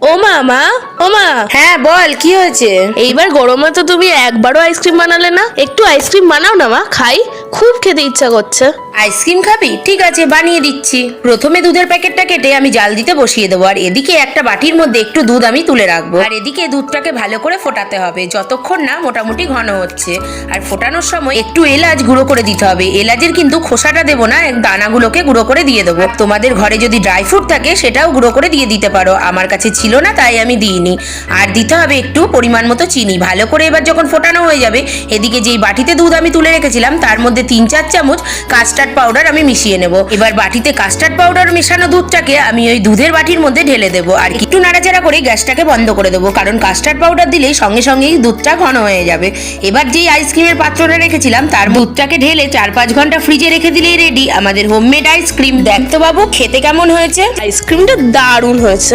ও মা ও মা। হ্যাঁ বল, কি হয়েছে? এইবার গরমে তো তুমি একবারও আইসক্রিম বানালে না, একটু আইসক্রিম বানাও না মা, খাই, খুব খেতে ইচ্ছা করছে। আইসক্রিম খাবি? ঠিক আছে, বানিয়ে দিচ্ছি। প্রথমে দুধের প্যাকেটটা কেটে আমি জাল দিতে বসিয়ে দেবো, আর এদিকে একটা বাটির মধ্যে একটু দুধ আমি তুলে রাখবো, আর এদিকে দুধটাকে ভালো করে ফোটাতে হবে যতক্ষণ না মোটামুটি ঘন হচ্ছে। আর ফোটানোর সময় একটু এলাচ গুঁড়ো করে দিতে হবে। এলাচের কিন্তু খোসাটা দেবো না, দানাগুলোকে গুঁড়ো করে দিয়ে দেবো। তোমাদের ঘরে যদি ড্রাই ফ্রুট থাকে সেটাও গুঁড়ো করে দিয়ে দিতে পারো, আমার কাছে ছিল না তাই আমি দিইনি। আর দিতে হবে একটু পরিমাণ মতো চিনি। ভালো করে এবার যখন ফোটানো হয়ে যাবে, এদিকে যেই বাটিতে দুধ আমি তুলে রেখেছিলাম তার মধ্যে 3-4 চামচ কাস্টার্ড পাউডার আমি মিশিয়ে নেব। এবার বাটিতে কাস্টার্ড পাউডার মেশানো দুধটাকে আমি ওই দুধের বাটির মধ্যে ঢেলে দেবো, আর একটু নাড়াচাড়া করে গ্যাসটাকে বন্ধ করে দেবো, কারণ কাস্টার্ড পাউডার দিলেই সঙ্গে সঙ্গেই দুধটা ঘন হয়ে যাবে। এবার যেই আইসক্রিমের পাত্রটা রেখেছিলাম তার দুধটাকে ঢেলে 4-5 ঘন্টা ফ্রিজে রেখে দিলেই রেডি আমাদের হোমমেড আইসক্রিম। দেখ তো বাবু, খেতে কেমন হয়েছে? আইসক্রিমটা দারুণ হয়েছে।